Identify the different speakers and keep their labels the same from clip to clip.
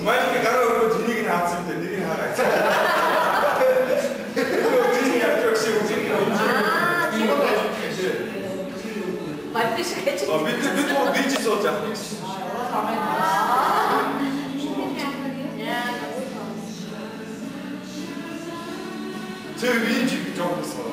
Speaker 1: Мальчики, короче, деньги не отсыпьте, деньги не отсыпьте. 저 윈지 좀 있어.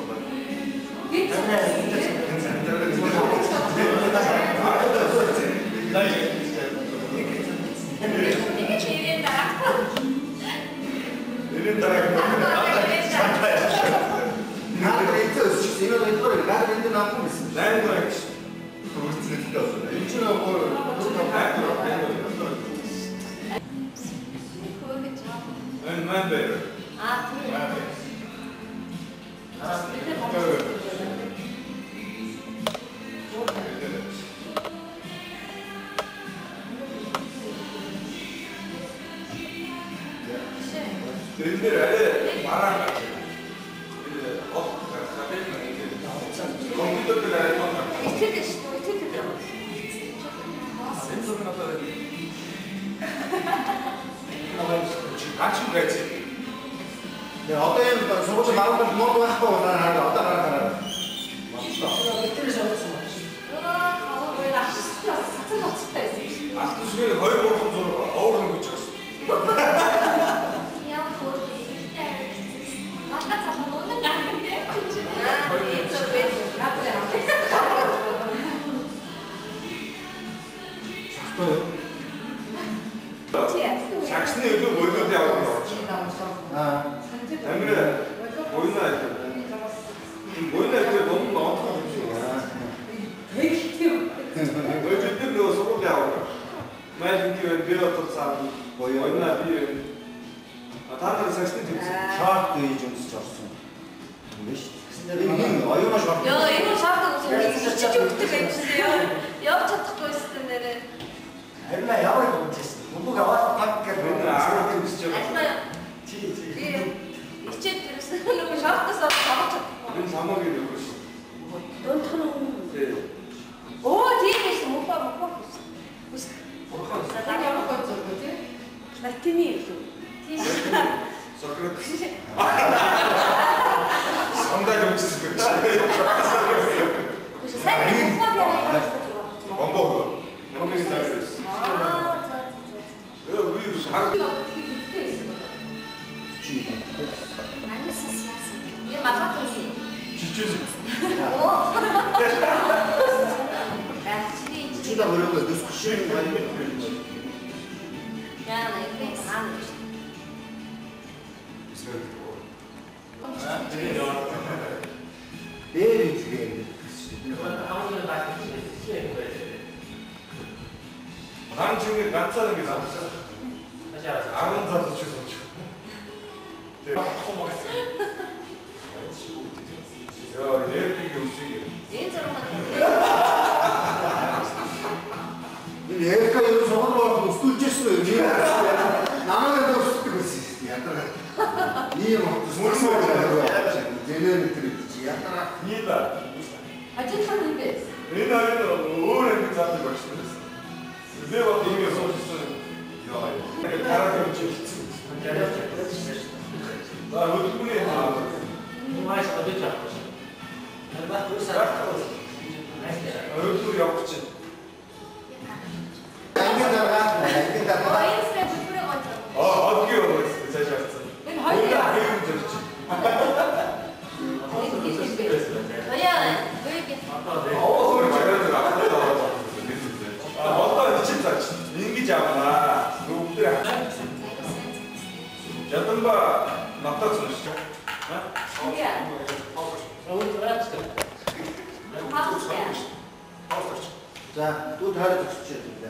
Speaker 2: 자, 또 다른 쪽 수치해 줍니다.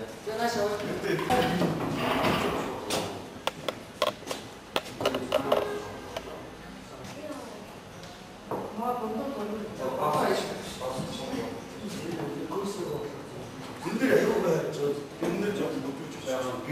Speaker 1: 분들이 해보면 저 분들 좀 높여 주세요.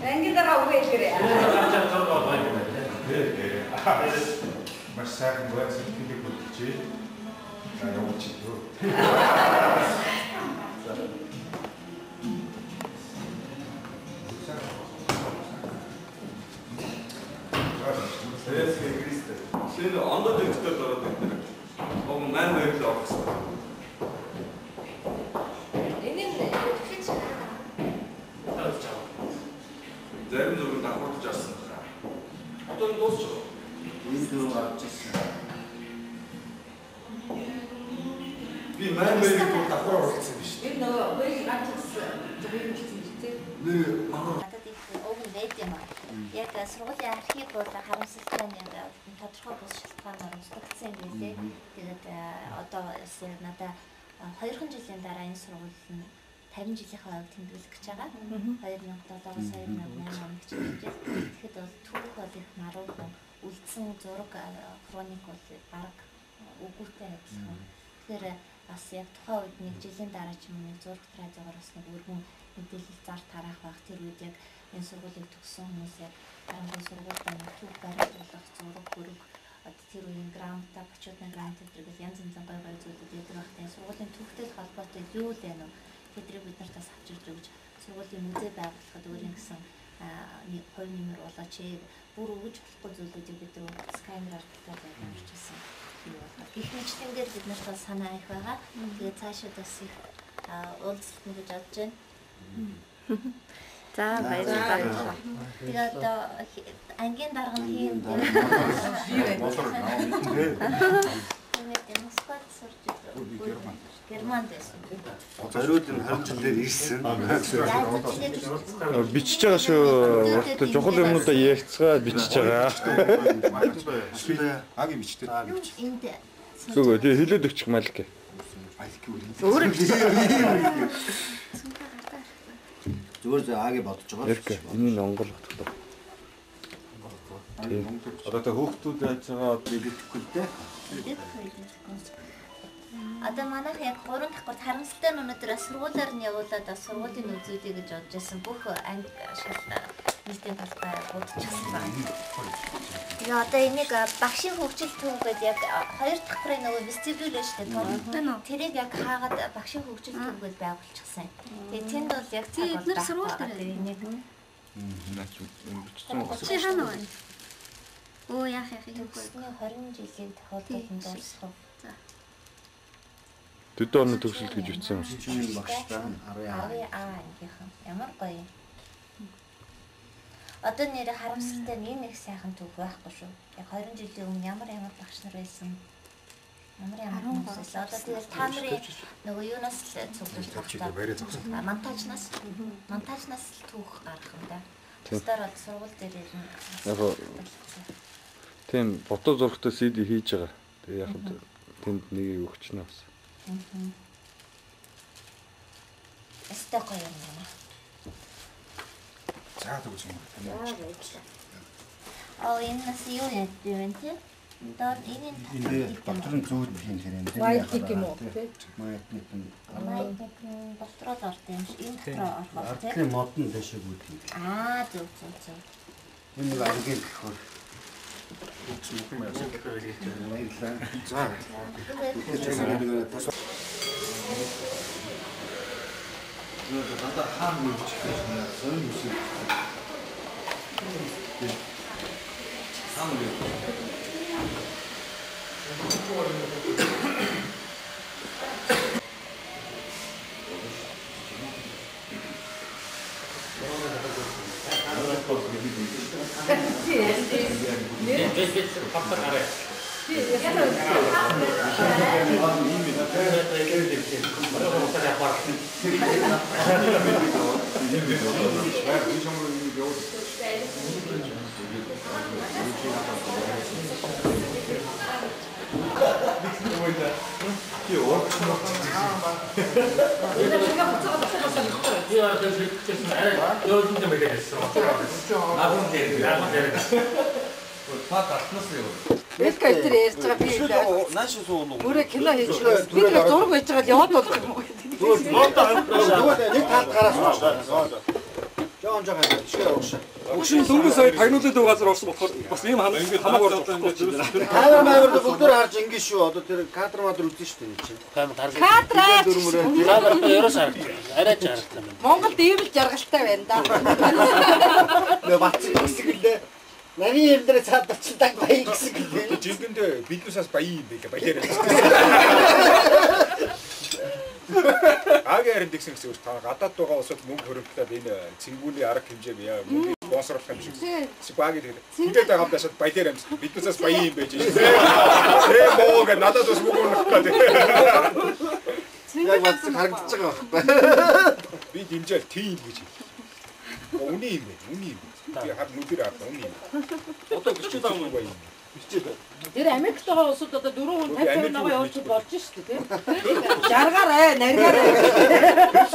Speaker 3: Engitara uwe kere.
Speaker 1: Mas sabe, não é assim que fica por ti? Não, não te dou. Советский Кристо.
Speaker 4: Сен ондод өвчтөд ороод ирдэг. Оо маань байрлал орох гэсэн.
Speaker 3: Энэ нь тэгэж
Speaker 4: Зарим зөвхөн давхардж авсан байна. Одоо энэ дуусчих.
Speaker 2: Энэ дөрөв гарч ирсэн.
Speaker 4: Би маань байрлал давхар оролцсон биш.
Speaker 3: энэ нөгөө хоёрыг авчихсан. Зөвхөн хэлсэн тийм.
Speaker 5: Надад их уг нь байд юм аа. Яг сургуулийн архив бол харамсалтай нэг тодорхой бус шалтгаанаар устгагдсан юм билээ. Тэгээд одоо надад 2 жилийн дараа энэ сургууль нь 50 жилийнхаа ойг тэмдэглэх гэж байгаа. 2007-оос 2008 онд гэж байна. Тэгэхэд бол түүх бол их маруухан үлдсэн зураг хроник бол баг үгүйтэй адилхан. Тэгэхээр бас яг тухайн үед нэг жилийн дараа ч юм уу нэг зураг траазгаар бас нэг өргөн мэдээлэл зар тараах байх. Тэр үед яг энэ сургуулийг төгссөн хүмүүс яг хамгийн сургуультай нэг түүх баримтлах зураг хөрөг тэр үеийн грамота, почетный грант гэдэг янз янзын гой гой зүйлүүд яддаг байхтай сургуулийн түүхтэй холбоотой юу л байна вэ? Тэдрийг бид нарт бас авч ирж өгч сургуулийн музей байгуулахад өөрийн гэсэн нэг хувь нэмэр болооч бүр өгж болохгүй зүйлүүдийг бид сканераар татаад явуулчихсан. Гэх мэтлэнгээр бид нарт бас санаа их байгаа. Тэгээд цаашаа бас их уулзалт гэж бодож байна.
Speaker 6: За баярлалаа.
Speaker 5: Тэгээд одоо ангийн дарга нь хийн дээ. Тэгээд Москвад сурч байгаа. Германд байсан.
Speaker 2: Зориуд нь 20 жилээр ирсэн.
Speaker 1: Бичиж байгаа шүү. Жохол юмнуудаа яагцгаа бичиж байгаа.
Speaker 2: Аги бичтэй.
Speaker 5: Энд
Speaker 1: Зүгөө тий хэлээд өгчих Малик.
Speaker 6: Өөр
Speaker 2: Зүгээр зөө аги бодож байгаа.
Speaker 1: Ярк энийг онгойлгох гэдэг. Одоо та хүүхдүүд яаж байгаа
Speaker 2: бидэхгүй дээ.
Speaker 5: одоо манайх яг 3 дахь харамсалтай нь өнөөдөр сургуулиар нь явуулаад сургуулийн үзүүдэй гэж бодож байсан бүх анги шал нийтийн талбай бодчихсан байна. Тэгээ одоо энийг багшийн хөгжил төв гэдэг яг 2 дахь бүрийн нөгөө вестибюл шүү дээ. Тэрийг яг хаагаад багшийн хөгжил төв гэж байгуулчихсан. Тэгээ тэнд бол яг цаг бол сургууль дээр энийг
Speaker 6: чи хаана вэ? Оо яах юм бэ?
Speaker 5: 20 жилийн тохиолдолд дуусах.
Speaker 1: Төдөө орны төгсөлт гэж бичсэн.
Speaker 2: Чиний багштай 10
Speaker 5: ангийнхан ямар гоё. Одоо нэр харамсалтай нэг сайхан түүх байхгүй шүү. Яг 20 жилийн өмнө ямар багш нар байсан. Ямар хүмүүс байсан. Одоо тэгэл та нарын нөгөө юунаас цуглуулж багтаа. Монтажнаас л түүх гаргах юм да. Тэстэр бол сургууль дээр ирнэ.
Speaker 1: Яг тийм фото зурагтай CD хийж байгаа. Тэгээ яг тэнд нэг өгчнө бас.
Speaker 5: Эстoko юм байна.
Speaker 2: цаад өгч юм.
Speaker 5: Энэ нас юу яд вэ те? Дор энэ
Speaker 2: дотрын зүүд юм хэрэг.
Speaker 3: Вайлтик юм уу те?
Speaker 2: Маятник нь
Speaker 5: дотроо орд юм шиг энэ дотроо орох те.
Speaker 2: артлын модон дэшиг үүд.
Speaker 5: Зөв.
Speaker 2: Энэ нэг ангийн гэхөр баярлалаа. За. Надад хаан мөрч гэсэн сонир үсэг. Хаан мөрч.
Speaker 3: Элка тэр ярьж байгаа би
Speaker 2: Нааш суу.
Speaker 3: өөрөө кино хийж байгаа. Би тэр зураг байж байгаа яваад болох юм уу?
Speaker 2: Нэг талд гараас уушгаа. Жоон жоо шиг уушаа.
Speaker 7: Өчигдөр дөнгөж сая тагнуулаад байгаа газар орсон болохоор бас ийм хамаагүй болж байгаа.
Speaker 2: Камер маяг бүгдээр харж ингэ шүү. Одоо тэр кадр мадр үзэн шүү дээ чинь.
Speaker 3: Кадраач
Speaker 7: Камер ерөөс харагдсан. Арай ч харагдсан байна.
Speaker 3: Монголд ийм л жаргалтай байна да.
Speaker 2: Нэ бацсан хэсэг лээ. Нарийн хэлдрээ цаадч даг баян гэсэн гэдэг.
Speaker 8: Жингэндээ биднээс баян юм бэ гэх баяраа. Агаар индексэн гэсэн үг та гадаад байгаа усад мөнгө хөрөнгөтэй энэ цэнгүүний арга хэмжээг яа мөнгө спонсорлох юм шиг. Сипаг гэдэг. Ингээд байгаа юм дашаад баялаар амс. Биднээс баян юм байж. Мог надад бас мөнгө өгөх гэдэг.
Speaker 2: Яг бацсан харагдаж байгаа байхгүй.
Speaker 8: Би дэмжээл тийм гэж. Үний юм бэ? Үний юм. Би хад нүдээр авах үний юм.
Speaker 7: Одоо бичиж байгаа юм байна.
Speaker 3: Тэр Америкт байгаа улсууд одоо 4 хүн 50 наваа явуулж болж шүү дээ тийм. Жаргаарай, наргаарай.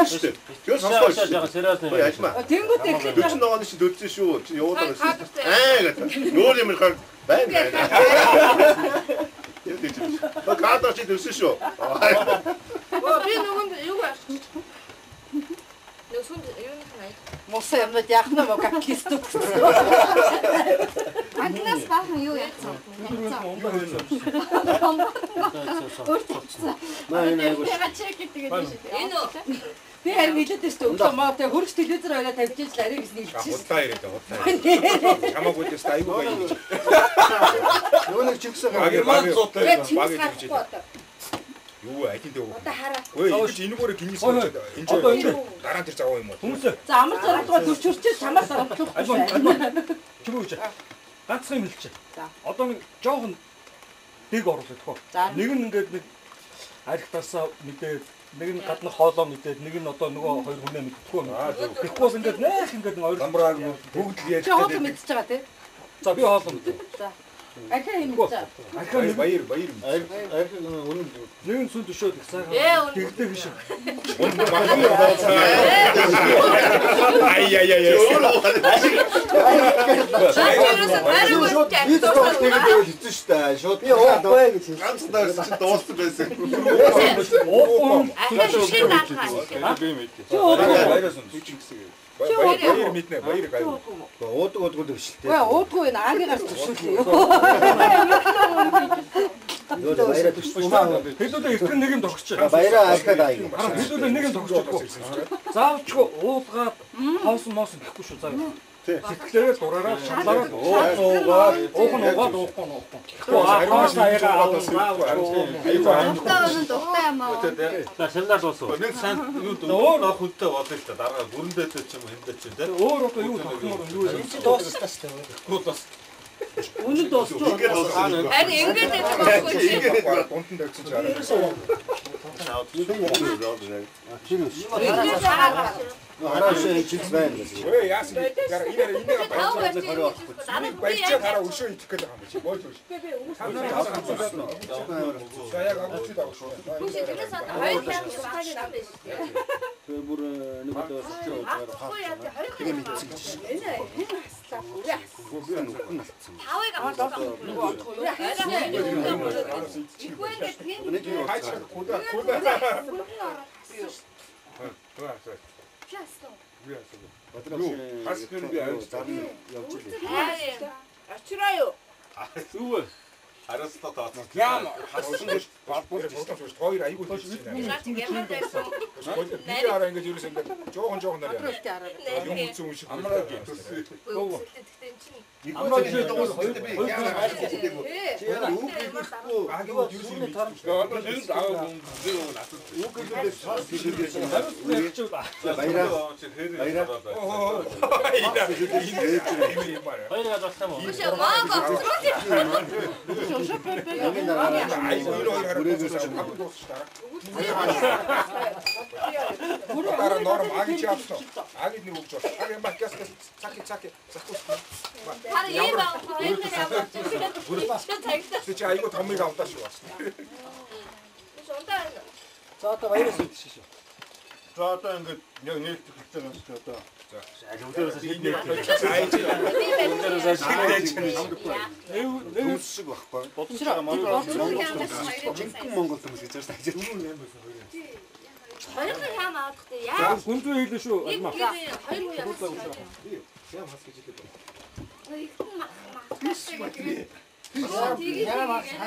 Speaker 9: шүү дээ. Тэр сонсож байгаа сериал юм.
Speaker 2: Яжма.
Speaker 3: Тэнгүүт их
Speaker 9: 40 ногоон шиг дөлдсөн шүү. Чи явуулаад байсан. Гэдэг. Нөр юм хаа байна. Кадр чи дөлсөн шүү.
Speaker 3: Би нөгөөнд юу ааш. Нүсүнд юу нэ. Моса юмнууд яах нь мөн как кистук.
Speaker 6: Агнаас баахан юу яцсан.
Speaker 3: Яа чек гэдэг юм шиг. Энэ үү. Би харин хэлээд шүү дээ. Маа тэ хөргөж телевизээр аваад тавьж ижил арай гэж нийлчихсэн.
Speaker 8: Удаа ирээд удаа. Чамаагүй дэс айгүй баян гэж.
Speaker 2: Нөгөө нэг чигсэн
Speaker 8: баг. Юу алин дээ.
Speaker 3: Одоо хараа.
Speaker 8: Ой, энэгээр гинэс болчиход. Энэ дараа тэр заваа юм уу?
Speaker 7: Хүмүүсээ.
Speaker 3: За амар зарагдгаа 40 хүрчээ чамаас авахгүй байна.
Speaker 7: Чимээ гэж. Ганцхан юм хэлчих. Одоо нэг жоохон дэг оруулах хөө. Нэг нь ингээд нэг архитасаа мэдээд нэг нь гаднах хоолоо мэдээд нэг нь одоо нөгөө хоёр хүнээ мэдтгүү юм. Тэгэхгүйс ингээд нэх ингээд нэг хоёр
Speaker 8: ламбрааг бүгд л яаж
Speaker 3: хоолоо мэдчихэж байгаа тий.
Speaker 7: За би хоолоо мэдээ.
Speaker 3: За. Ахаа юм уу?
Speaker 8: Ахаа баяр баяр.
Speaker 2: үнэн
Speaker 7: нэг нь сүн төшөөд их сайхан. Тэгдэг шиг.
Speaker 8: Ай.
Speaker 2: тэгээд хэцүү шүү дээ. Шууд би уухгүй гэж хэлсэн.
Speaker 9: Ганцдаа чи дууссан байсан.
Speaker 3: Ахаа шин даахаа.
Speaker 8: Би мэдээ. Баяраас нь түчин гэсэн. Баяр мэднэ, баяр гай.
Speaker 2: Уудаг өвшөлтэй.
Speaker 3: Уудгүй энэ аагигаас төшөөлөө.
Speaker 2: Yoo баяраа төшөлтэй.
Speaker 7: Хэдүүлээ ихтгэн нэг юм тогтчих.
Speaker 2: Баяраа ахаад аа юм.
Speaker 7: Хэдүүлээ нэг юм тогтчихгүй. Заавчгүй уулгаад хоосон моос гэхгүй шүү заа. Сэтгэлээрээ дураараа шалаараа уугаад уухгүй. Араас аяга
Speaker 6: Духтай духтай юм аа.
Speaker 9: За шалнаар дуусав. Нэг сан юу өөр хөлтэй болоо л та дараа бүрэндээ ч юм хэмдэж чинь те.
Speaker 7: өөр одоо юу тогтмоор юу юм.
Speaker 3: Дуусчихсан шүү дээ.
Speaker 9: Гудас.
Speaker 3: Үнэн дуусчихсан.
Speaker 9: Ингээд дууссан.
Speaker 3: Харин ингэж байдаг байхгүй чи.
Speaker 8: Ингээд дунд нь тавьчих чараа.
Speaker 2: Хараа чигс байна.
Speaker 8: Ой яасан. Энэ баярчаад хараа авахгүй. Баярчаад хараа өшөө идэх гээд байгаа юм чи. Боож өш. Саяг авчих даа шүү.
Speaker 3: Тэгээс хоёр дахь сухагийн ам биш.
Speaker 2: Тэр бүр нэг удаа сочроо байгаа. Тэгээ мэдсэн гэж.
Speaker 3: Энэ хаслаа.
Speaker 2: Бүр нүхэн алдсан.
Speaker 3: Тавыг аваад нөгөө отгоо юу. Ихвэндээ тийм.
Speaker 2: Нэг юу
Speaker 8: Хаач куда.
Speaker 3: Часто.
Speaker 2: Хас гэр би авч зарна явж илээ.
Speaker 3: Ачраа юу?
Speaker 9: Юу вэ? Харастаа таа.
Speaker 8: Яам хасан гэж балбуул хоёр айгүй хийсэн юм.
Speaker 3: Наач гэмээр байсан.
Speaker 8: Би хараа ингэж ерөөс ингэ жоохон нар яа. Юм үгүй шиг амраа гэж.
Speaker 3: Тэгтээ чинь.
Speaker 2: Амраа гэж дуус хоёр яа юу гэхгүй.
Speaker 8: Агийн ерөөс юм.
Speaker 9: Одоо энэ аваа гүн натад.
Speaker 2: Юу гэхгүй цаас хийлээсэн.
Speaker 9: Баяраа. Баяраа дассан мó.
Speaker 3: Биш маа гоцроо.
Speaker 8: Дараа норм агийн чи авсан. Агийн нэг өгч байна. Агийн макас цаки.
Speaker 3: Харин ийм аа хоёр нэг аваад чи
Speaker 8: чи айгуу томыг авдаа шүү бас.
Speaker 3: Биш унтаа.
Speaker 7: За одоо баяраас идэж шүү.
Speaker 9: За одоо ингээд яг нээлт хэлж байгаа юм шиг одоо.
Speaker 2: Нэг шиг багхгүй. Жинхэнэ Монгол хүмүүс гэж байна.
Speaker 3: Хоёр нэг хаан авах гэдэг яа.
Speaker 7: Хүнзүү хийлээ шүү.
Speaker 3: Хоёр уу явсан.
Speaker 8: Яам хас гэж хэлээ.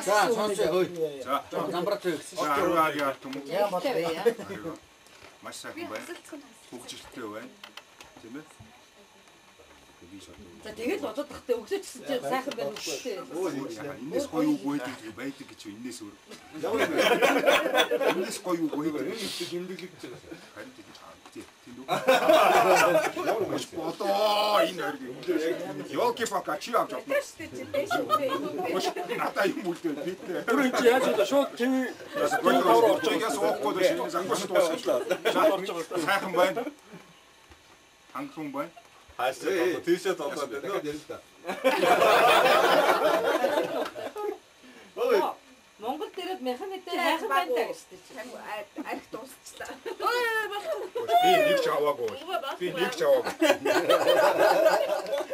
Speaker 2: За сонсоо хөөе. За замбарт гэсэн.
Speaker 8: Ороо яа юм.
Speaker 2: Яа болов.
Speaker 8: Маш сайхан байна. Хөгжилтэй байна. Тийм ээ. Би
Speaker 3: За тэгээд бодоод тахтай өглөөчсөн чинь сайхан байна үгүй.
Speaker 8: Энэс гоё үгүй байдаг гэж энэс өөр. Энэс гоё үгүй энэ их гимдэглэж байгаа. Харин тийм бодоо энэ хэрэг. Ёки фака чи авч авна. Надаа юм үлдээ бид.
Speaker 7: Тэр чи яаж удаа шууд тийм тавар орж
Speaker 8: байгаас уухгүй дээ шинэ зангууш дуусчихлаа. Сайхан байна. Ханган байна.
Speaker 9: Хаашаа тийшээ тоглоод байна.
Speaker 3: Монгол дээрээ механиктэй хайхан байна даа гэж чинь.
Speaker 10: Арх дуусчлаа.
Speaker 8: Би нэг ч аваагүй. Би нэг ч аваагүй.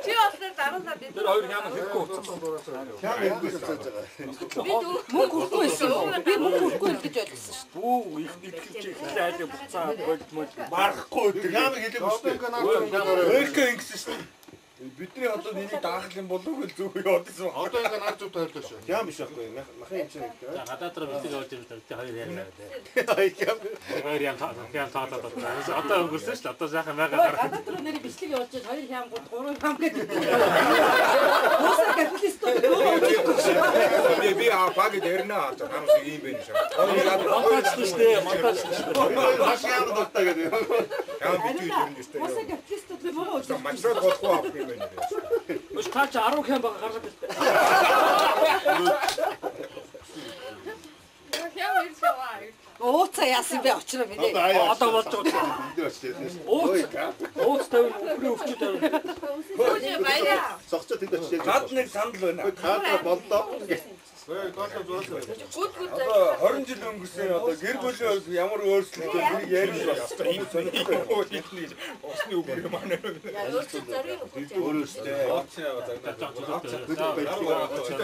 Speaker 10: Чи олсон дараалал бид
Speaker 7: тэр хоёр хямаа хэрэггүй уцсан.
Speaker 2: Хям хэрэггүй хийж байгаа.
Speaker 3: Мөнгө хүрхгүй байсан. Би мөнгө хүрхгүй гэж ойлгосон шүү.
Speaker 7: Бүү их итгэж ихлээ айлын буцаа болдмол марахгүй тэр хямаа хэлээгүй шүү. Өөрхөн ингэсэн шүү. Бидний одоо нэгийг даах юм болов уу гэж зүг явуулсан.
Speaker 2: Одоо ингээ нар зүг тайлбар шүү.
Speaker 8: Хям биш байхгүй. Махын юм чинь.
Speaker 9: Надад тэр битэг орж ирээд тэр хоёр яриа.
Speaker 7: Хоёр юм таалаад байна. Одоо өнгөрсөн шүү. Одоо сайхан байгаа гарах.
Speaker 3: Гадаад руу нэр бичлэг явуулж хоёр хям гол гурван хям гэдэг. Босоо капиталист
Speaker 8: би баг дэрнэ аа хамс ийм байх шээ.
Speaker 7: Монтажлаа шүү.
Speaker 2: Маш яам дутаа гэдэг.
Speaker 8: Хям битүү юм дээ.
Speaker 3: Босоо капиталист гэдэг мөн үү?
Speaker 8: Мачраад болохгүй авах юм байна.
Speaker 7: Өш таач 10 хям байгаа гаргаад байна.
Speaker 10: хям ирсэваа.
Speaker 3: Ууцаа яасан бэ очроо минь.
Speaker 7: Одоо болж байгаа. Ууц тавь үхрээ өвчтэй тавь.
Speaker 10: Өөжи баяа.
Speaker 2: Согцоо тэнд очиж.
Speaker 7: Гад нэг санал байна.
Speaker 2: Кадра боллоо.
Speaker 7: Одоо 20 жил өнгөрсөн одоо гэр бүлийн ямар өөрчлөлт вэ ярих
Speaker 8: Яста ийм сонирхолтой хэлний усны үгээр манай.
Speaker 10: Өөрчлөлт зориг өгч.
Speaker 8: Өөрөөстэй.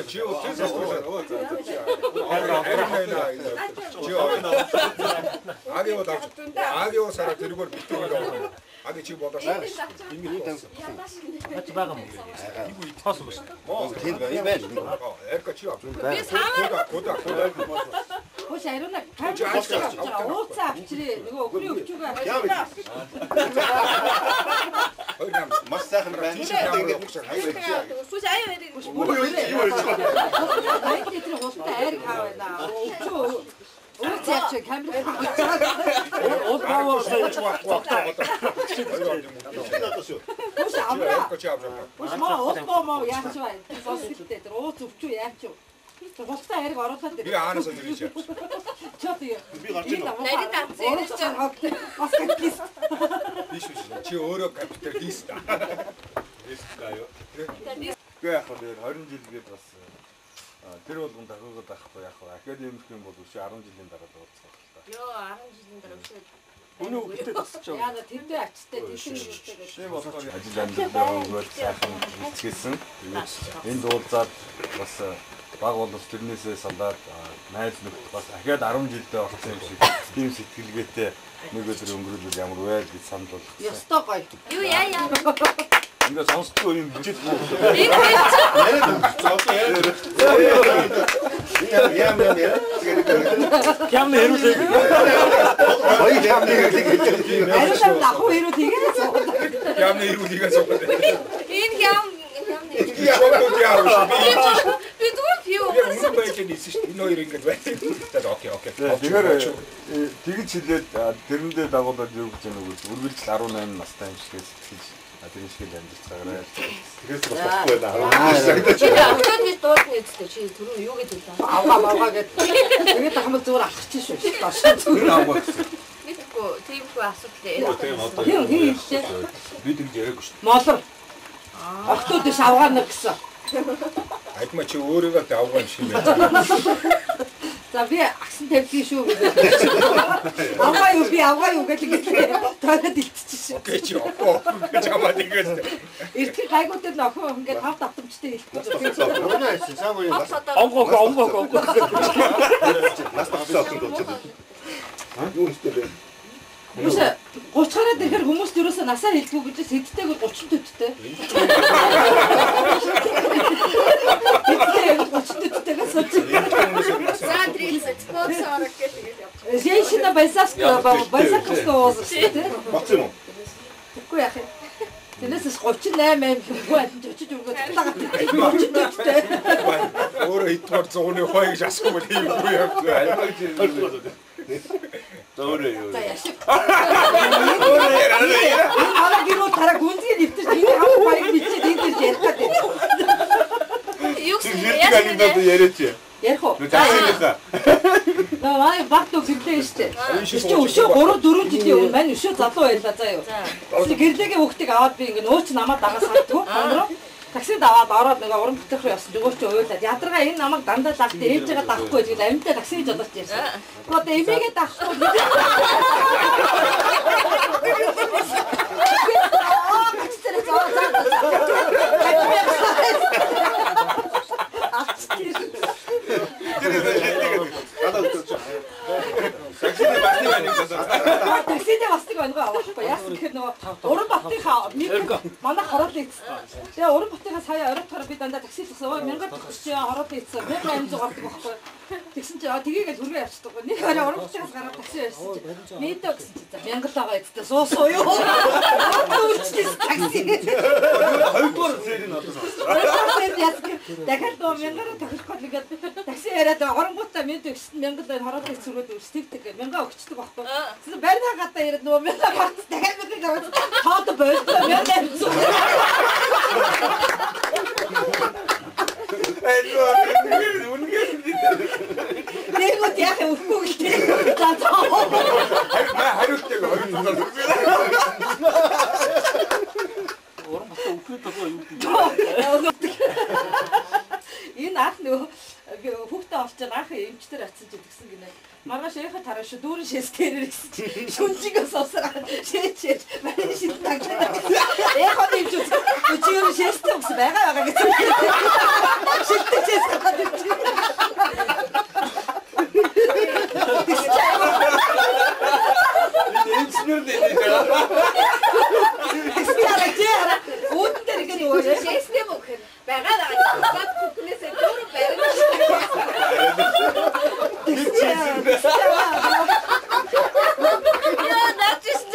Speaker 8: Чи Агио сара тэргээр битүүр. Аги чи бодоосаа. Ингэ тань.
Speaker 9: Ач байгаа юм. Тоос юм шүү.
Speaker 2: Тийм байна.
Speaker 8: Эрка чи авч.
Speaker 10: Би саваа.
Speaker 3: Хош ариуна ууцаа авчирээ нөгөө өхрийн өвчүүгээ
Speaker 8: Хоёр нам
Speaker 2: Маш сайхан байна.
Speaker 10: Сүс аяа байдаг.
Speaker 3: Хайд тэр хултай айр хаа байна. Өвчөө ууцаа авчирээ камер
Speaker 7: Ол баавар
Speaker 3: Хош амра
Speaker 8: Эрка чи авч.
Speaker 3: Хош маа уултаа маа яач бай. Сосгиттэй тэр ууц өвчөө яач вэ? Тэр хултай айрыг оруулаад
Speaker 8: Би аанаас ирж чад.
Speaker 3: чот яа.
Speaker 2: Би гарч ирнэ.
Speaker 10: Найд тавцсан гэж чинь.
Speaker 3: Бас капиталист.
Speaker 8: Биш биш. Чи өөрөө капиталист.
Speaker 9: Рискаю.
Speaker 1: Гээ яг хөө 20 жил гээд бас тэр болгон дагуулдаг байхгүй яг хөө академик юм бол үгүй 10 жилийн дараа дуусах л та.
Speaker 10: Йоо 10 жилийн дараа өшөөд.
Speaker 7: Өнөө өвчтэй тасч байгаа.
Speaker 3: Яа тэндээ ачтай тэсэн юутэй гэж.
Speaker 1: Тийм болохоор ажил амьдралаа өнгөөр сайхан хийцгээсэн. Энэ дуулзаад бас баг боловч тэрнээсээ салаад найз нөхд бас ахаад 10 жилдээ орсон юм шиг тийм сэтгэлгээтэй нэг өдөр өнгөрүүлвэл ямар вэ гэж санал болгосон.
Speaker 3: Ёстой гоё.
Speaker 10: Юу яа.
Speaker 1: Ингээ сонсдгүй юм бичиж
Speaker 10: Энэ
Speaker 7: Хямны хэрүүлээ.
Speaker 2: Хоёр хямны хэрэглээ.
Speaker 3: Ариун лахуу хэрүү тэгээд
Speaker 8: Хямны ирүүлгээ суугаад.
Speaker 10: энэ хям би зүгээр пиу.
Speaker 8: Үнэн байж нийсэн шүү дээ. Энэ хоёр ингэж байна. Тэгээд окей.
Speaker 1: Тэгэхээр тэгж хэлээд тэрэндээ дагуулад юу гэж юм бэ? Үргэлжил 18 настай юм шиг сэтгэж тэр шиг амьдч цагаарай.
Speaker 2: Тэгээс бас болохгүй байна.
Speaker 10: Чи аваад нэг дуулна гэдэг чи түрүү юу гэдэг вэ?
Speaker 3: авгаа гэдэг. Тэгээд хамаг зүгээр авах чинь шүү.
Speaker 1: Тэр аваа гэсэн.
Speaker 10: Мэдгүй тиймгүй асуудал.
Speaker 9: Тийм одоо.
Speaker 3: Тийм хийвчээ.
Speaker 9: Би тэгж яриаггүй шүү.
Speaker 3: Молор. Охтууд дэш авгаана гэсэн.
Speaker 8: Айдма чи өөрийгөө давгаа юм шиг байна.
Speaker 3: За би агсан тавьчих шүү гэдэг. Авгаа юу гэж тэгээд илтчихсэн.
Speaker 8: Окей чи опо гэж аваад ингэж.
Speaker 3: Эртний гайгуудад л охин ингээд хав давтамжтай илтгэж.
Speaker 2: Өнөө хийсэн сайн уу?
Speaker 7: Онгоо.
Speaker 2: Нас тасаа авсан дууцаад. Юу хийдэг бэ?
Speaker 3: Биш 30 гараад ирэхээр хүмүүс юусаа насаа хэлдэггүй гэж сэдтэйг 30 төдтэй. Тэтгэж 30 төдтэйгээс
Speaker 10: Задрилс спонсор гэдэг.
Speaker 3: Женщина байсаковская оза, кстати.
Speaker 2: Боцсон юм уу?
Speaker 3: Тэгэхгүй яах юм. Тэрнээс 38 хүн очиж өгөө цуглаагаад 34-тэй.
Speaker 8: Өөрөө эдгээр 100-ны хой гэж асуух юм уу яа.
Speaker 9: Зөөрөө юу.
Speaker 3: За яшиг. Аа гинөө тараа гүнзгий нэвтэж энэ хав баяг бичээд энэ дээр ярих гэдэг.
Speaker 10: Юу
Speaker 9: гэдэг яриач.
Speaker 3: Ярих уу? Наа багт гэрлээ штэ. Чи өшөө 3-4 жилийн өмнө маань өшөө залуу байлаа заа юу. Гэрлээгээ хүүхдийг аваад би ингээ нөөч намаа дагаас хардгүй. Хондро таксид аваад ороод нэг уран бүтээх рүү явсан. Нөгөө чи уйлаад ядаргаа энэ намайг дандаа лагт ээж байгаа дахгүй гэж амьтаа такси гэж бодож ярьсан. Одоо эмээгээ дахгүй. Таксидээ басдаг байна гоо. Яасан гэхээр нөгөө уран батынхаа манай хороолын эц. Тэгээ уран батынхаа сая оройтохоор би дандаа такси тусаа 1000 төгсч хороолын эц 1800 гардаг байхгүй. Тэгсэн чи тгийгээл хүргээ авчдаг. Нэг хараа уран батынхаас гараад такси байсан чи. Мэдээ гэсэн чи 1000 байгаа эцтэй суусуу юу. Өөрчлөс такси.
Speaker 9: Хоёрдугаар зэрэг одоо.
Speaker 3: Дахиад 1000-аар тохирох гээд такси яриад оронгуудаа мэдээ 1000 дээр хороолын эц өрөөд өрсөлдөгдөг. 1000 өгчдөг байхгүй. Барьнаа гадаа яриад нөгөө 1000 гарц дахиад мэдээ аваад тоод болтой 1800. Нэгот яах вэ үгүй. За заа.
Speaker 8: Хариултыг
Speaker 7: Уран батаа үхээд байгаа юу гэдэг.
Speaker 3: Энэ ах нөгөө хүүхдээ олж байгаа ах эмчтэр атсан ч гэсэн гинэ. Маргааш яхаа тараа шүү дүүрэн шээсээр гэсэн чи шүнжигээ сосраа шээч байна шил тагтаа. Яхаа дэмж үз. Өчигөр шээстэй ус байгаа гэж. Шилтэй шээс гадаг.
Speaker 9: Энэчнэр дээ.
Speaker 3: Яра үүд дээр ингэ нөгөө
Speaker 10: шээстэй мөх байгаа даа. Гад бүкнээс өөр барина. Яа начист.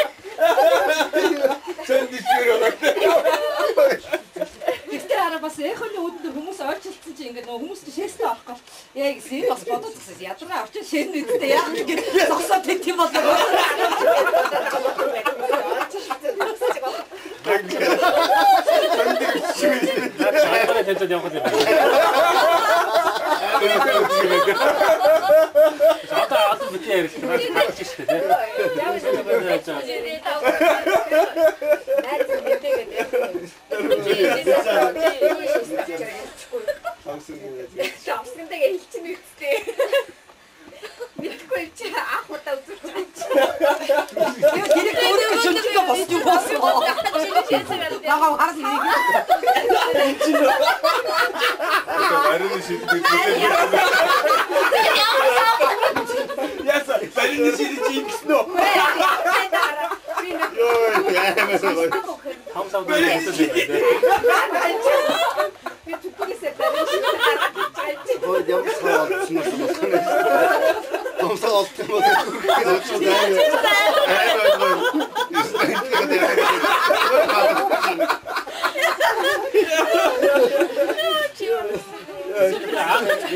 Speaker 3: Тэгтээ араа бас эхний үүдээр хүмүүс ойрчилсан чи ингэ нөгөө хүмүүс шээстэй авах гал. Яа гэсэн энэ бас бодож гэсэн. Ядаргаа авчин шээс нүдтэй яах гэж зогсоод тэгт юм болоо.
Speaker 7: Шаараа тавьдаг явах гэдэг. Одоо битээ ярих гэж байна шүү дээ.
Speaker 10: Яа шавсгэнтэй хэлчих нэгтэй. Мэдгүй чи ах удаа үзүүлж байгаа.
Speaker 3: Директор шүнжигээ босч юу болсон. Ягаа хараад нэг.
Speaker 9: Барин шийддэг. Яса, барин шийдэж юм гэсэн үү? Йоо, яамаас гоё.
Speaker 7: Хамсаа дээр хэлсэн юм.
Speaker 10: Би түгээс барин шийдэж байгаа.
Speaker 2: Ой, ямар саалцсан юм. Томсоо олдсон юм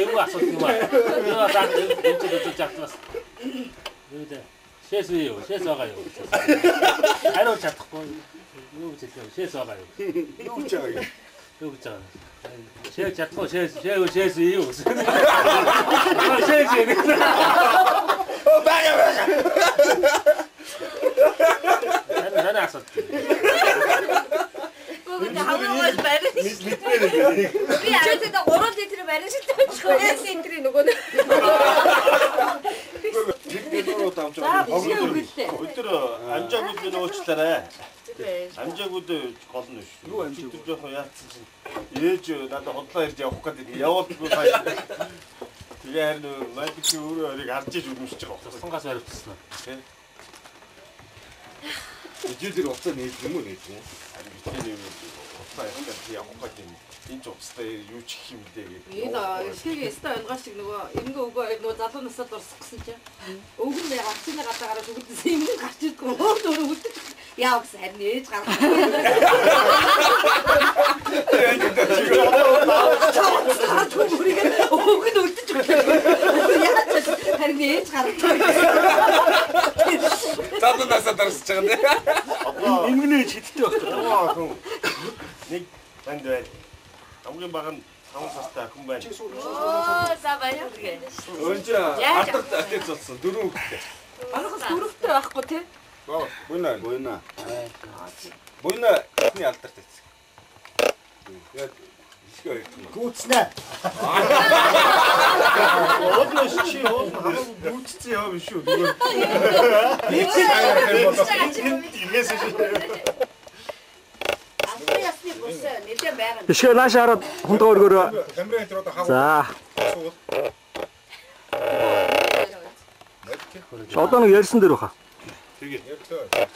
Speaker 7: Юу асуух юм аа. Юу асуух юм жагтлаас. Юу дээ. Шээс үү? Шээс байгаа юу? Хариулж чадахгүй. Юу гэж хэлээ? Шээс байгаа юу?
Speaker 8: юу гэж байгаа юм.
Speaker 7: Юу гэж байгаа? Шээс чадахгүй шээс юу? Шээс юм.
Speaker 8: Бага.
Speaker 7: Нана асуух.
Speaker 10: Бүгд хамаагүй барин. Би арайтай 3 литр барин шилтэй очихгүй. Яс энтрийн нөгөө нь.
Speaker 9: Өдөр амжаагуудыг уучлаарай. Амжаагууд гол нь шүү. Юу амжаа? Тэр жоох яатсан чинь ээж надад хотлоо ирж явах гэдэг явуулдгүй сая. Тэгээ харин майк чи өөрөө орийг харж иж үзмэж байгаа.
Speaker 7: Сунгаас баривчсан.
Speaker 9: Тэ.
Speaker 1: Ижидэр уцаа нээж юм уу нээж юм?
Speaker 9: Бидний уцаа явах гэдэг юм. Энэ ч уцтай юу ч их юм дээ гэдэг.
Speaker 3: Энэ шигээ ста ойлгооч нөгөө эмгэн өгөө нөгөө залуу насаад урсгасан чинь өвгөн мэ гарчны гадаагаар зүгдсэн эмгэн гарч ирдгүй өөр өөр үлдэж Яа гэсэн харин ээж гаргав. Өөхөд үлдэж өглөө. Яаж харин ээж гаргав.
Speaker 4: Цаадаа насаа дарсаж байгаа нэ.
Speaker 7: Ингэнэ хиттэй байна.
Speaker 9: Нэг банд байна. Хамгийн бага нь 5 сартай охин байна.
Speaker 10: Оо, за баярлалаа.
Speaker 4: Өнчөө алдарт атец болсон 4 хүүхэдтэй.
Speaker 3: Манайхаас дөрөвтэй байхгүй тий.
Speaker 1: Буйна. Эхний алдарт атец. Яг ишгэ хоёрт.
Speaker 2: Гүцнэ.
Speaker 9: Одноос чи гүйтсэн яа биш үү?
Speaker 7: Ишгэ нааш хараад хундгаа өргөрөө.
Speaker 8: Камерын дээр одоо хав.
Speaker 7: За. Одоо нэг ярьсан дээр баха.
Speaker 1: Тэгээ.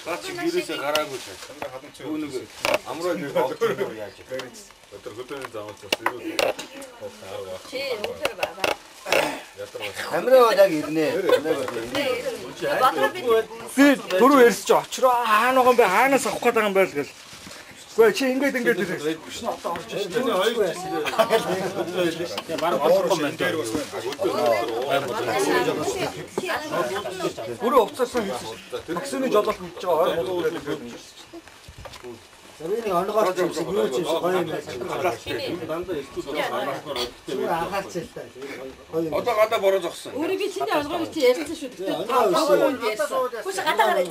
Speaker 1: Цаа чи гэрээсээ гараагүй шээ.
Speaker 8: Камер хадамч
Speaker 1: Үүнийг амраа нэг олдсон яаж.
Speaker 4: Өдөр хөдөөний замаас бас юу.
Speaker 10: Чи өдөр баа.
Speaker 2: Камераа яг ирнэ.
Speaker 7: Би дөрөв ярьж очроо хаана байгаа юм бэ? Хаанаас авах гээд байгаа юм байл гэл. Гэхдээ чи ингээд ирэх. Биш нь одоо орж ирсэн.
Speaker 9: Тэний хоёр
Speaker 7: Бараг олохгүй байна. Бүрээ уцаарсан хийсэн. Таксины жолоолт хийж байгаа ойр болоод байдаг.
Speaker 2: Сарины онгоор ч юмсаг юу ч юмсаг гоё юм байна.
Speaker 9: дандаа эсвэл
Speaker 2: Анхаарч л та. Гоё юм.
Speaker 4: Одоо гадаа бороо зогсон.
Speaker 3: Өөрөө би чиний олгоог чи ярьсан шүү дээ.
Speaker 10: Хүч гадаа гараа.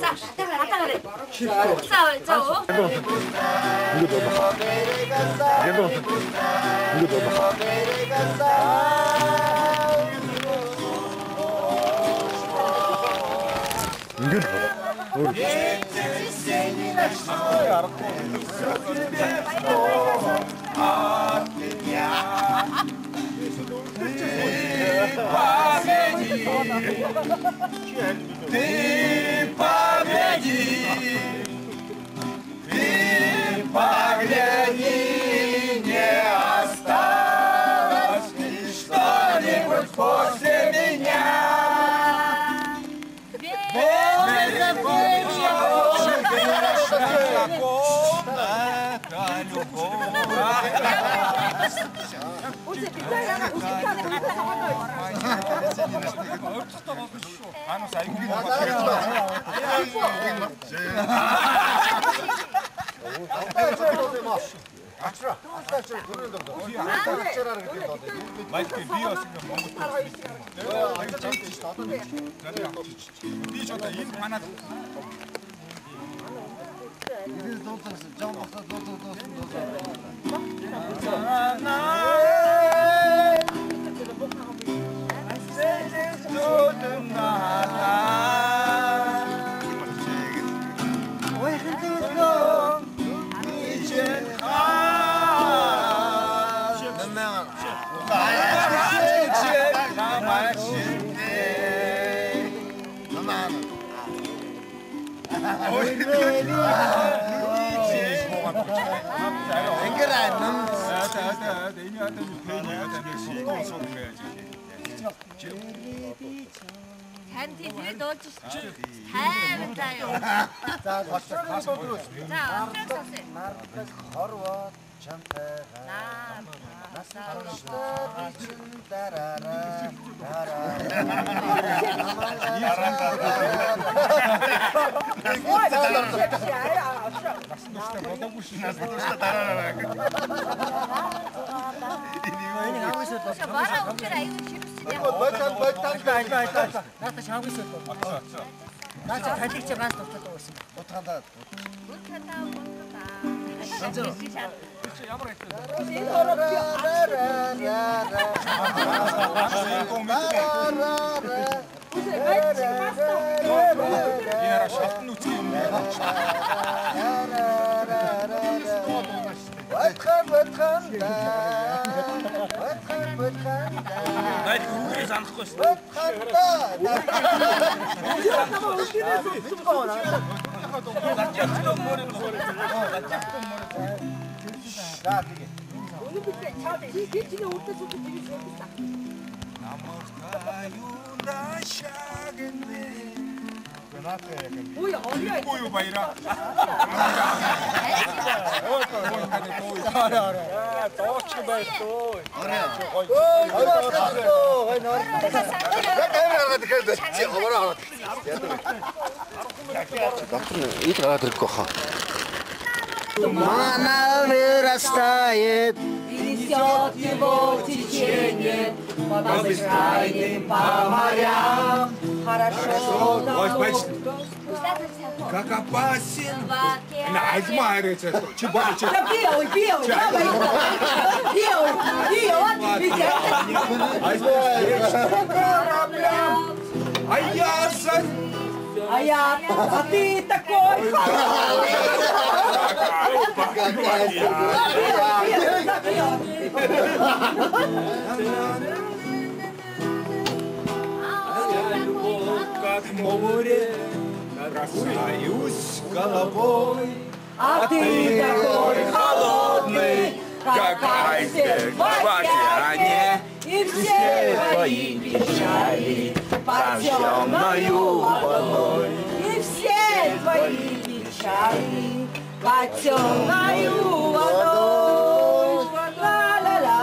Speaker 10: За оо. Ханти тэр дуулж шүү. Хайр заяа.
Speaker 2: За гоцроо дөрөв.
Speaker 10: За оцроос.
Speaker 2: Мартас хорвоо чамтай. Насаа бичин дараараа.
Speaker 3: Ой, орё.
Speaker 8: Юу баяраа. Дооч байлгүй.
Speaker 2: Ид гараад ирэхгүй хаа. Тумана вырастает,
Speaker 3: И несет его течение по бескрайним по морям. Хорошо,
Speaker 8: Как опасен. Альма арайцаа. Чи баа чи.
Speaker 3: Белый, давай. А ты такой
Speaker 8: Как море, бросаюсь головой,
Speaker 3: а ты такой холодный,
Speaker 8: как айсберг в океане,
Speaker 3: и все твои печали под темною водой. И все твои печали под темною водой. Ла-ла-ла.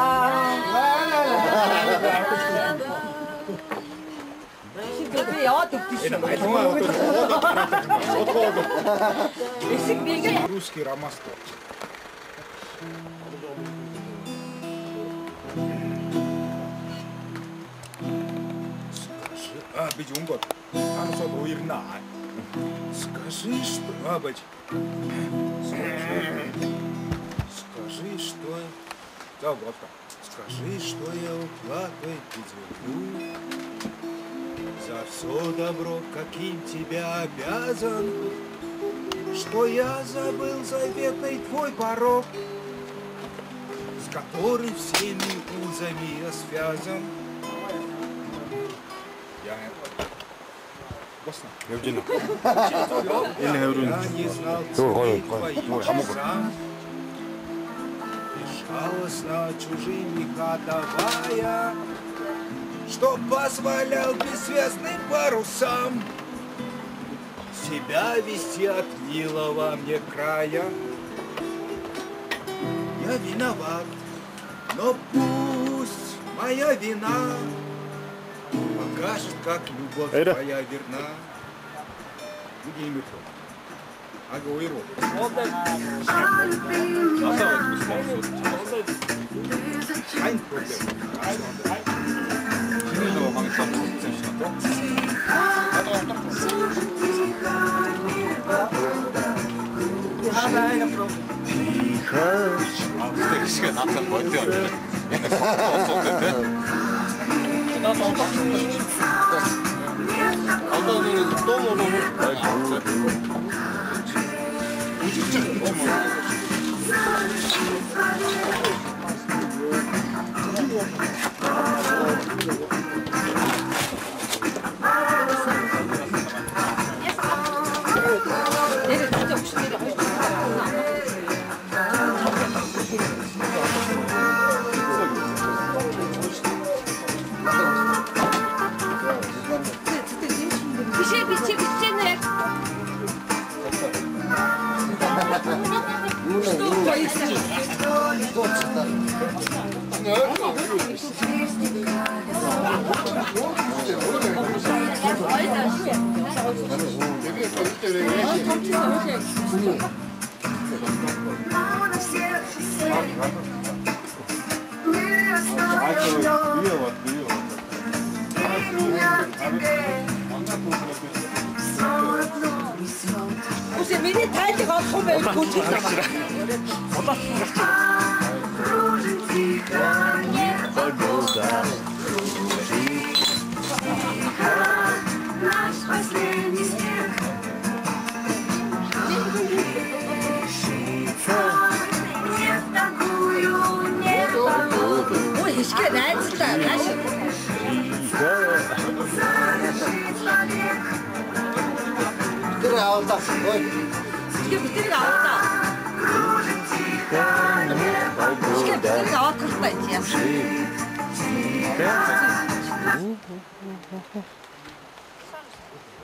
Speaker 8: Русский роман. Бить он год. Оно сот уирна. Скажи, что, бить. Скажи, что. Да, вот. Скажи, что я уплатой поделю за все добро, каким тебя обязан, что я забыл заветный твой порог, с которым всеми узами я связан.
Speaker 1: Евгений.
Speaker 8: Я не знал цели твоих глазам, безжалостно чужими ходовая, что позволял бессвязным парусам себя вести от милого мне края. Я виноват, но пусть моя вина покажет, как любовь твоя верна. Евгений Михайлович. Агуиру.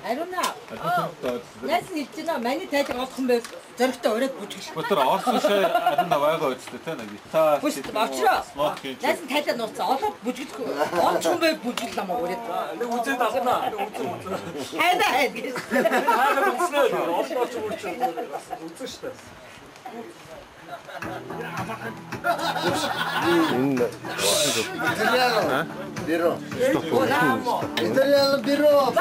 Speaker 3: Ариуна. Найс хэлчихнэ. Миний тайлг олох юм байв. Зоригтой оройд бүжгэж.
Speaker 1: Өдөр Орос шээ Ариуна байгаа үстэй тэ нэг. Та
Speaker 3: авчраа. Найс тайлаа нууцсан. Олоод бүжгэж. Олчих юм байв бүжгэл намаа өрөөд.
Speaker 7: Нэг үзээд авнаа.
Speaker 3: Хайда хайд.
Speaker 7: Хайда үзснээ. Олооч үрчээ. Үзсэн шүү дээ.
Speaker 2: Бюро. Итальяно бюро.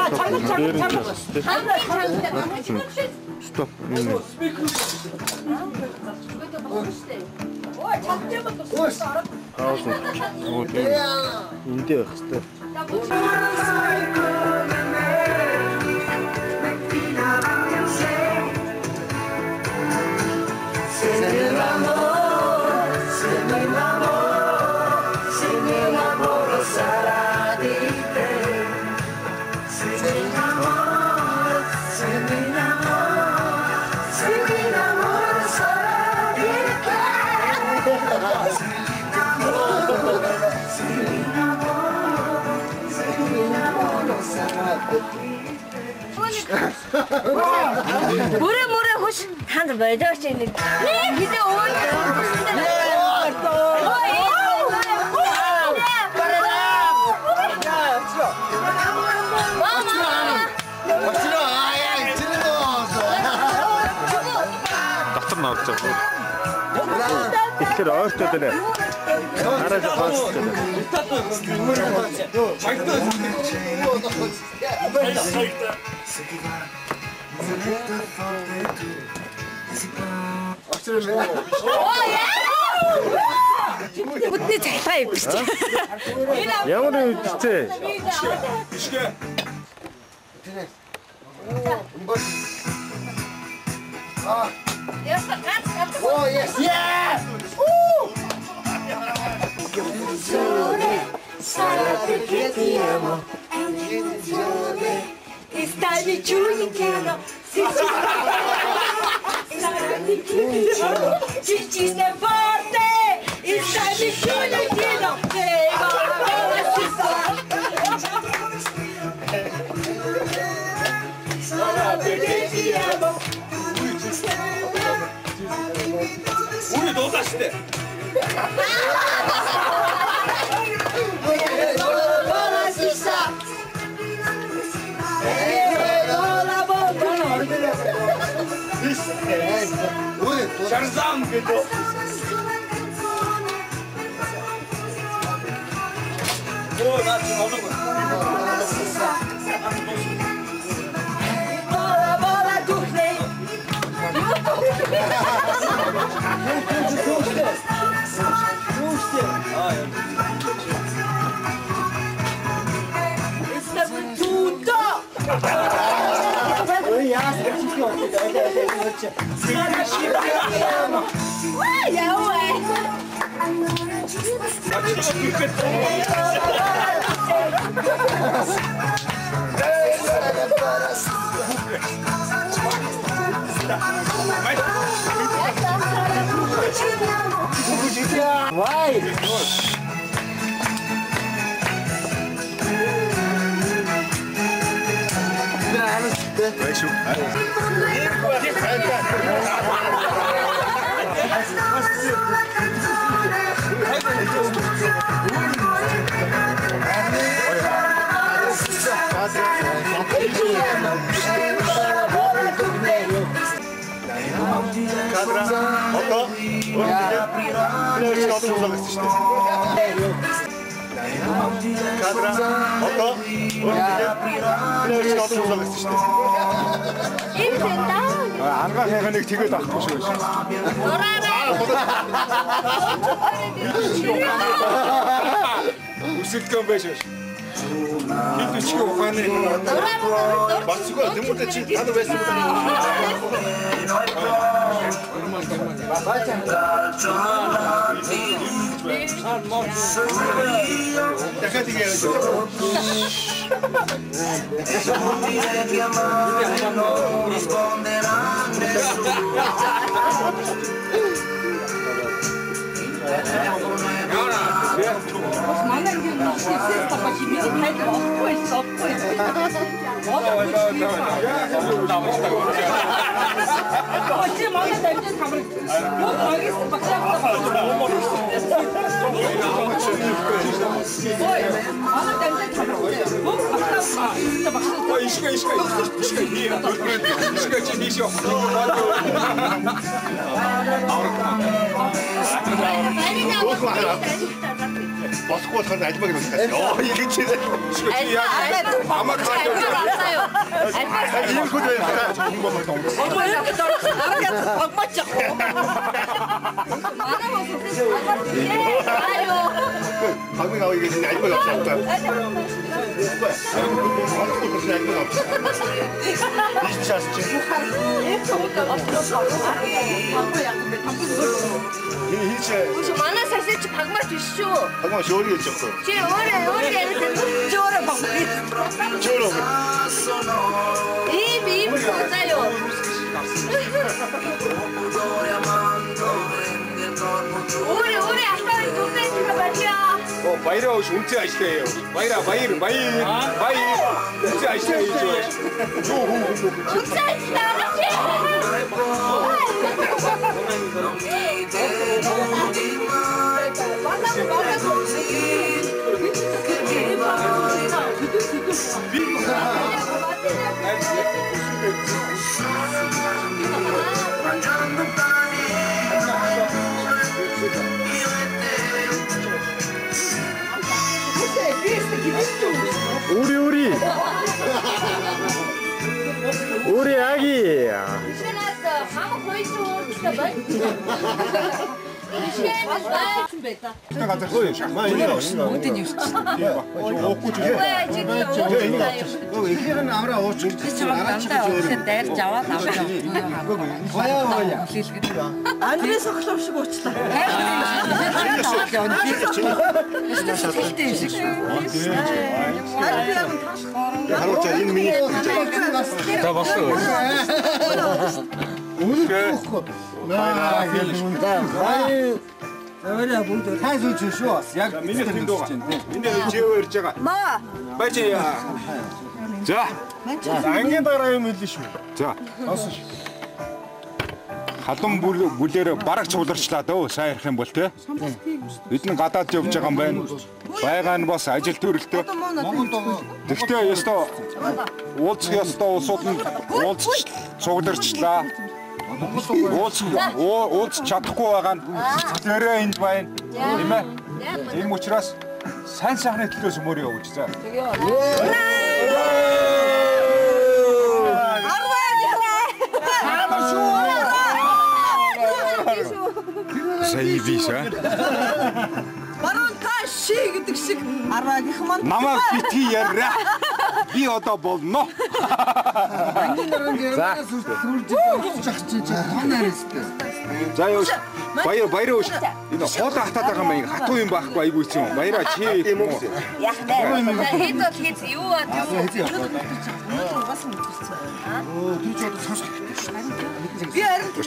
Speaker 1: Стоп.
Speaker 3: Ой, чадчихсан.
Speaker 1: Энд байх хэвээр.
Speaker 10: Мөрө хөш танд бодооч нэг. Хизээ ой.
Speaker 1: Дотор ногч. Тэгэхээр ойртоод байна. Хараа жахаас.
Speaker 10: Бүтний цахилгаан ивч.
Speaker 1: Ямар үдтэй?
Speaker 8: Бишгэ.
Speaker 2: Oh yes. Yes.
Speaker 10: Stai giudicando, si ci stai forte, stai giudicando,
Speaker 8: 우리 너 갔을 때. Шарзам gitu. Oh, 나 지금 어떤 거야?
Speaker 10: bola do rei. Estamos tudo.
Speaker 2: Vai.
Speaker 1: Deixa
Speaker 9: Kadra, oto. Plötsligt ska du så visst. Kadra, oto. Plötsligt ska du så visst.
Speaker 8: Ангаа хэнэг тэгээд авахгүй шүү. Үсэлтэн байж ш. Хэд үчиг ухааны. Бацгаа тэмүүтэй чи тань байсан юм. дахиад ингэ яаж.
Speaker 3: Манай ингэ
Speaker 8: Босхгүй болохоор альбаг нэг хэлсэн. Оо ингэ чи. Амаа
Speaker 10: 왔어요.
Speaker 8: ийм хөл байна.
Speaker 10: 박 맞죠?
Speaker 8: 방금 나오고 이게 альбаг 없다.
Speaker 10: 만화 사실 박마 주시오.
Speaker 8: 방금 쇼리 했죠.
Speaker 10: 제 오래 저래 박.
Speaker 8: 쇼로.
Speaker 10: 이 맞아요. 오래 아까 동생이가 말이야.
Speaker 8: bayrağı hoş, unti açtı. Bayrağı, bayır. Unti açtı.
Speaker 10: unti
Speaker 8: 우리 아기.
Speaker 10: 한번 보여줘. 진짜 맛있어.
Speaker 3: Андрей сохловшиг уучлаа.
Speaker 8: 하루째 인 미니. 다 봤어.
Speaker 2: хайс шүү. Яг
Speaker 8: миний тэнд байгаа. Миний жив ирж байгаа.
Speaker 3: Маа.
Speaker 8: Бачи. За. Ангийн дараа юм хэлээ шүү. За. Халуун бүлээр бараг цугларчлаа дөө сайн ярих юм бол те. Бид нь гадаад явж байгаа юм байна. Байгаа нь бас ажил төрөлтэй. Тэгтээ ёстой уулзах ёстой улсууд нь уулзч цугларчлаа. Уулз чадахгүй байгаа нь сэтгэлээрээ энд байна. Тийм ээ. Тийм учраас сайн сайхны төлөөс мөрөө өгч за. Заебись, а?
Speaker 3: Баруун та ши гэдэг шиг араагийнх маань
Speaker 8: Намайг битгий ярьра. Би одоо болно. За ёо. Баяр ууш. Энэ хоол хатаад байгаа юм хатуу юм байхгүй айгүй юм. Баяраа чи юм уу?
Speaker 10: Яг нэ. Хэд тэгээд юу аа
Speaker 3: би харин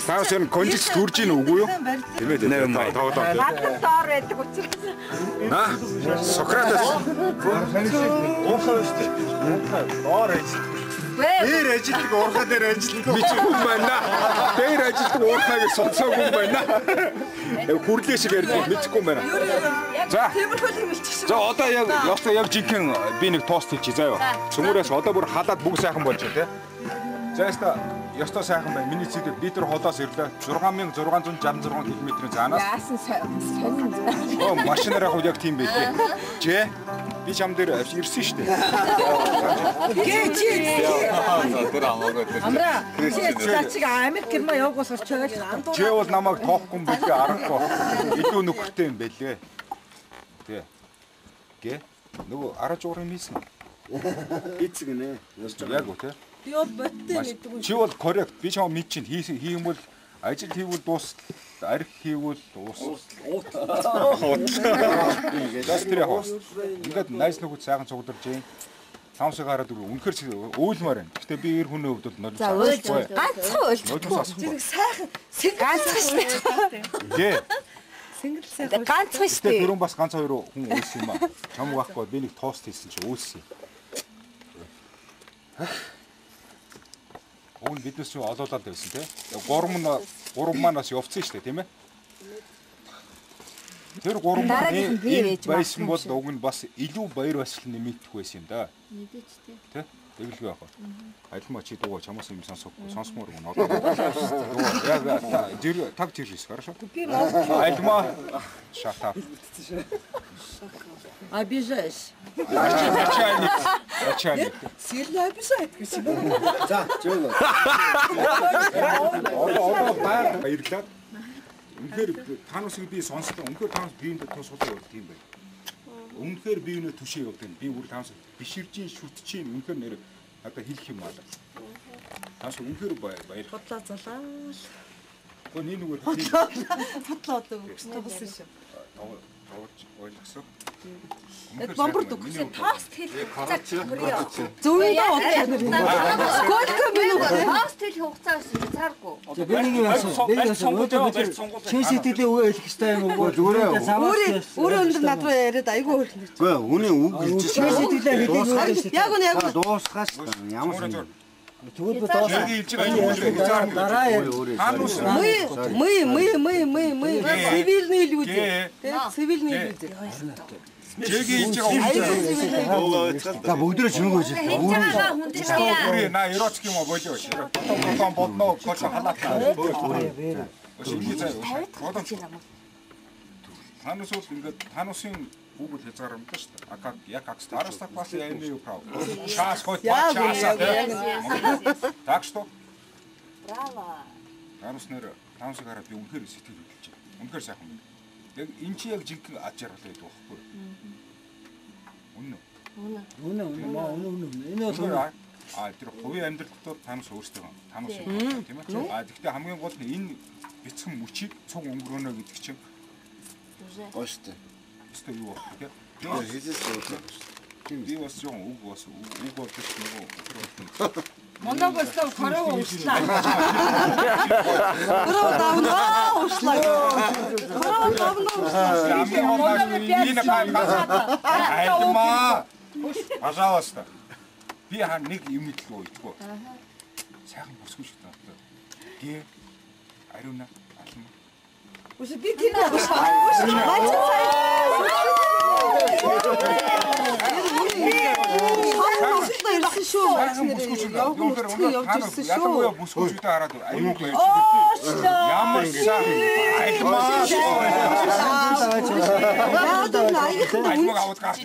Speaker 8: Тааш энэ контекст төрж ийн үгүй юу? Тийм ээ. Тоглоо.
Speaker 10: надад доор байдаг учраас.
Speaker 8: Сократес.
Speaker 9: Доор ээж.
Speaker 8: Дээр ажилтг уурхаа дээр ажилтг би ч хүн байна. Дээр ажилтг уурхааг сонсоог юм байна. Хүрлээ шиг ярьдаг мэдхгүй юм байна. За. За одоо яг жинхэнэ би нэг тост хийчих заа юу. Цөмөрөөс одоо бүр халаад бүгд сайхан болж байна те. За ёстой сайхан байна. Миний цэд литр холоос ирлээ 6666 км-ийн цаанаас.
Speaker 3: яасан сонин.
Speaker 8: Машинаар яг тийм байлээ. Жээ. Би чам дээр ирсэн шүү дээ.
Speaker 3: Тэр амаагаа тэр. Амра. Чи Америк гэрмэ явгоос орчоод
Speaker 8: Жээ бол намайг тоохгүй юм билээ аргагүй. Илүү нөхөртэй юм байлээ. Тэ. Гэ. Нөгөө араж уурын мийсэн.
Speaker 2: эцэг нэ.
Speaker 8: Яг үү те.
Speaker 3: би бол боттой гэдэг юм.
Speaker 8: Чи бол коррект. Би чам мэд чинь хийм бол ажил хийвэл дуус, арх хийвэл уус. Газ тэр яг. Ингээд найз нөхөд сайхан цугдарч юм. Самсыг хараад үнэхээр өөлмөр байна. Гэтэ би эр хүний хувьд бол нодлоо.
Speaker 3: Ганцхан
Speaker 8: нодлоо асахгүй.
Speaker 3: сайхан ганцхан шүү дээ.
Speaker 8: Гэ.
Speaker 3: ганцхан шүү дээ.
Speaker 8: Дөрөв бас ганц хоёр хүн уусан юм аа. Чамаг байхгүй би нэг тост хийсэн чи уусан. Уун биднес ч олоолаад байсан тий. Гурван маань бас явцсан шүү дээ тийм ээ. Тэр гурван маань байсан бол уг нь бас илүү баяр баясгал нэмэгдэх байсан юм да.
Speaker 5: Мэдээч тий.
Speaker 8: Тэгэлгүй яах вэ? Альмаа чи дуугаа чамаас юм сонсомоор гоо. Яг так держись, хорошо? Альма. Shut up.
Speaker 3: Обижаешь.
Speaker 8: Начальник.
Speaker 3: Сильно обижает гэж юм.
Speaker 2: За, жоо.
Speaker 8: Баярлалаа. Үнэхээр танусыг би сонссон. Үнэхээр танус биеинд тусгал явуулдаг юм байна. Үнэхээр биеинээ түшээ явуулдаг. Би бүр танус биширжин шүтжин үнэхээр нэр одоо хэлэх юм аа. Танус үнэхээр баяр.
Speaker 3: Хотлоо залаа.
Speaker 8: Гоо нэг нүгээр
Speaker 3: Хотлоо одоо болсон шүү.
Speaker 8: Ойлгосон.
Speaker 3: Это бомбар дөгсөн.
Speaker 10: Тост хэлэх хугацаа хүрээ.
Speaker 3: Зүүндээ удаа. Сколько минут?
Speaker 10: Тост хэлэх хугацаа өсөж цааргүй.
Speaker 2: Би нэг юм асуу. Чи сэтгэлээ өгөө хэлэх хэрэгтэй юм уу? Зүгээр.
Speaker 3: Өөрөө өндөр над руу яриад айгүй хөрхнөж.
Speaker 2: Үгүй үнийн үг хэлж
Speaker 3: Чи сэтгэлээ хэлээ. Яг үнэ яг.
Speaker 2: Дуусгаас ямар юм. Тэгвэл
Speaker 8: яг хэлж байгаа юм
Speaker 2: дараа
Speaker 8: танус
Speaker 3: Мы цивильные люди. Цивильные люди.
Speaker 8: Чег хэлж байгаа.
Speaker 2: За бүгдөө чимгөөж.
Speaker 10: Өөрөө
Speaker 8: На эроцк юм болоо чи. Тон бодно гол халаатаа. Танус бол ингээд танусын Google хязгаарамтай шүү дээ. А как я как староста класса я имею право. Час хоть 2 часа. Так что?
Speaker 5: Браво.
Speaker 8: Танусыг хараад би үнэхээр сэтгэл хөдлөж байна. Үнэхээр сайхан байна. Яг эн чи яг жинхэнэ ад жаргал байдаг байхгүй юу? Үнэ. Энэ бол тэр хувийн амьдрал дотор танус өөрсдөө танус юм тийм ээ. Гэхдээ хамгийн гол нь энэ бяцхан мөчийг цуг өнгөрөөнө гэдэг чинь гоё шүү дээ. Өстө юу болох вэ? Тэр хийжээс суудаг шүү дээ. Би бас жоон үг болдог шүү нөгөө.
Speaker 3: Мондог өстө хороо уушлаа. Хороо давнаа уушлаа. Хороо давнаа уушлаа.
Speaker 8: Альма. Пожалуйста. Би хаа нэг юм хэлгүй идэггүй. Сайхан бүсгүй шүү дээ. Гээ. Ариуна. Альма.
Speaker 3: Уже би тийм аа.
Speaker 8: Ятаггүй бүсгүйчтэй хараад аюу баярлалаа. Ямар сайн. Аймаг аваад гарч.